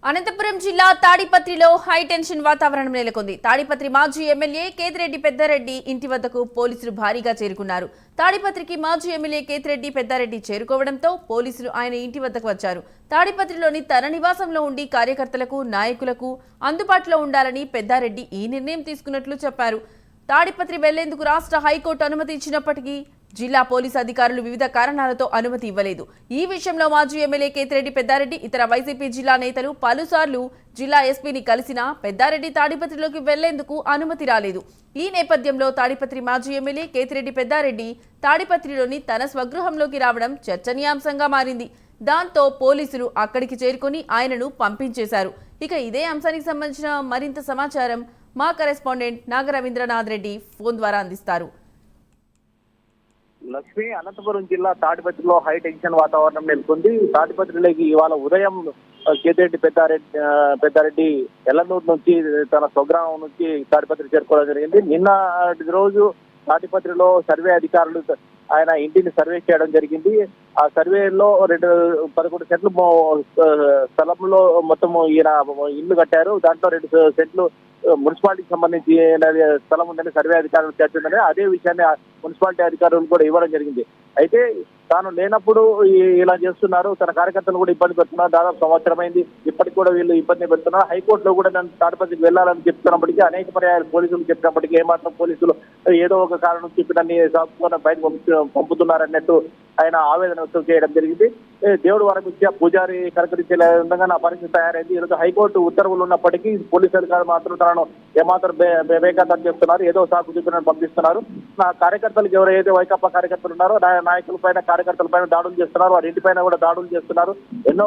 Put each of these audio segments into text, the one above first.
అనంతపురం జిల్లా తాడిపత్రిలో high tension వాతావరణం నెలకొంది. తాడిపత్రి మాజీ ఎమ్మెల్యే కేతిరెడ్డి పెద్దారెడ్డి ఇంటి వద్దకు పోలీసులు భారీగా చేరుకున్నారు. తాడిపత్రికి మాజీ ఎమ్మెల్యే కేతిరెడ్డి పెద్దారెడ్డి చేరుకోవడంతో పోలీసులు ఆయన ఇంటి వద్దకు వచ్చారు. తాడిపత్రిలోని తన నివాసంలో ఉండి కార్యకర్తలకు, నాయకులకు అందుబాటులో ఉండాలని పెద్దారెడ్డి ఈ నిర్ణయం తీసుకున్నట్లు చెప్పారు. తాడిపత్రి వెళ్లేందుకు రాష్ట్ర హైకోర్టు అనుమతి ఇచ్చినప్పటికీ జిల్లా పోలీసు అధికారులు వివిధ కారణాలతో అనుమతి ఇవ్వలేదు. ఈ విషయంలో మాజీ ఎమ్మెల్యే కేతిరెడ్డి పెద్దారెడ్డి ఇతర వైసీపీ జిల్లా నేతలు పలుసార్లు జిల్లా ఎస్పీని కలిసినా పెద్దారెడ్డి తాడిపత్రిలోకి వెళ్లేందుకు అనుమతి రాలేదు. ఈ నేపథ్యంలో తాడిపత్రి మాజీ ఎమ్మెల్యే కేతిరెడ్డి పెద్దారెడ్డి తాడిపత్రిలోని తన స్వగృహంలోకి రావడం చర్చనీయాంశంగా మారింది. దాంతో పోలీసులు అక్కడికి చేరుకుని ఆయనను పంపించేశారు. ఇక ఇదే అంశానికి సంబంధించిన మరింత సమాచారం మా కరెస్పాండెంట్ నాగరవీంద్రనాథ్ రెడ్డి ఫోన్ ద్వారా అందిస్తారు. లక్ష్మి, అనంతపురం జిల్లా తాడిపత్రిలో హై టెన్షన్ వాతావరణం నెలకొంది. తాడిపత్రిలోకి ఇవాళ ఉదయం కేతిరెడ్డి పెద్దారెడ్డి ఎల్లనూరు నుంచి తన స్వగ్రామం నుంచి తాడిపత్రి చేరుకోవడం జరిగింది. నిన్న రోజు తాడిపత్రిలో సర్వే అధికారులు ఆయన ఇంటిని సర్వే చేయడం జరిగింది. ఆ సర్వేలో 11 సెంట్లు స్థలంలో మొత్తం ఈయన ఇల్లు కట్టారు. దాంట్లో 2 సెంట్లు మున్సిపాలిటీకి సంబంధించి స్థలం ఉందని సర్వే అధికారులు చేర్చుందని అదే విషయాన్ని మున్సిపాలిటీ అధికారులు కూడా ఇవ్వడం జరిగింది. అయితే తాను లేనప్పుడు ఇలా చేస్తున్నారు, తన కార్యకర్తలు కూడా ఇబ్బంది పెడుతున్నారు. దాదాపు సంవత్సరమైంది, ఇప్పటికి కూడా వీళ్ళు ఇబ్బంది పెడుతున్నారు. హైకోర్టులో కూడా నన్ను తాడిపత్రికి వెళ్ళాలని చెప్తున్నప్పటికీ అనేక పర్యాలు పోలీసులు చెప్పినప్పటికీ ఏమాత్రం పోలీసులు ఏదో ఒక కారణం చెప్పి నన్ను బయటకు పంపుతున్నారన్నట్టు ఆయన ఆవేదన వ్యక్తం చేయడం జరిగింది. దేవుడు వరమిచ్చే పూజారి కరకరించేలా విధంగా నా పరిస్థితి తయారైంది. ఈరోజు హైకోర్టు ఉత్తర్వులు ఉన్నప్పటికీ పోలీసు అధికారులు మాత్రం తనను ఏమాత్రం బేఖాతరు చేస్తున్నారు, ఏదో సాకు చూపి పంపిస్తున్నారు. నా కార్యకర్తలకు ఎవరైతే వైకాపా కార్యకర్తలు ఉన్నారో నాయకుల పైన కార్యకర్తల పైన దాడులు చేస్తున్నారు, వారి ఇంటి పైన కూడా దాడులు చేస్తున్నారు. ఎన్నో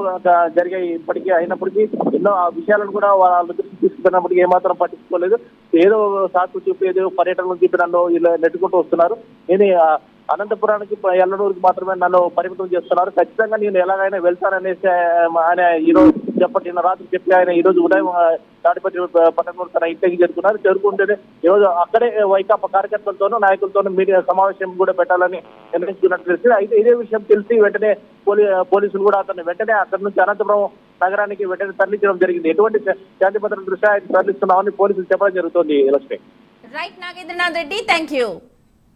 జరిగాయి ఇప్పటికీ. అయినప్పటికీ ఎన్నో ఆ విషయాలను కూడా వాళ్ళ దృష్టి తీసుకున్నప్పటికీ ఏమాత్రం పట్టించుకోలేదు. ఏదో సాకు చూపి ఏదో పర్యటనలు చెప్పి నన్ను ఇలా నెట్టుకుంటూ వస్తున్నారు. నేను అనంతపురానికి ఎల్లనూరుకి మాత్రమే నన్ను పరిమితం చేస్తున్నారు. ఖచ్చితంగా నేను ఎలాగైనా వెళ్తాననేసి ఆయన ఈరోజు నిన్న రాత్రి చెప్పి ఆయన ఈ రోజు ఉదయం తాడిపత్రి పట్టణంలో తన ఇంటికి చేరుకున్నారు. చేరుకుంటేనే ఈరోజు అక్కడే వైకాపా కార్యకర్తలతోనూ నాయకులతోనూ మీడియా సమావేశం కూడా పెట్టాలని నిర్ణయించుకున్నట్టు తెలిసింది. అయితే ఇదే విషయం తెలిసి వెంటనే పోలీసులు కూడా అతన్ని వెంటనే అక్కడి నుంచి అనంతపురం నగరానికి వెంటనే తరలించడం జరిగింది. ఎటువంటి శాంతి భద్రతల దృష్ట్యా తరలిస్తున్నామని పోలీసులు చెప్పడం జరుగుతుంది. Lakshmi. Right Nagendranath Reddy, thank you.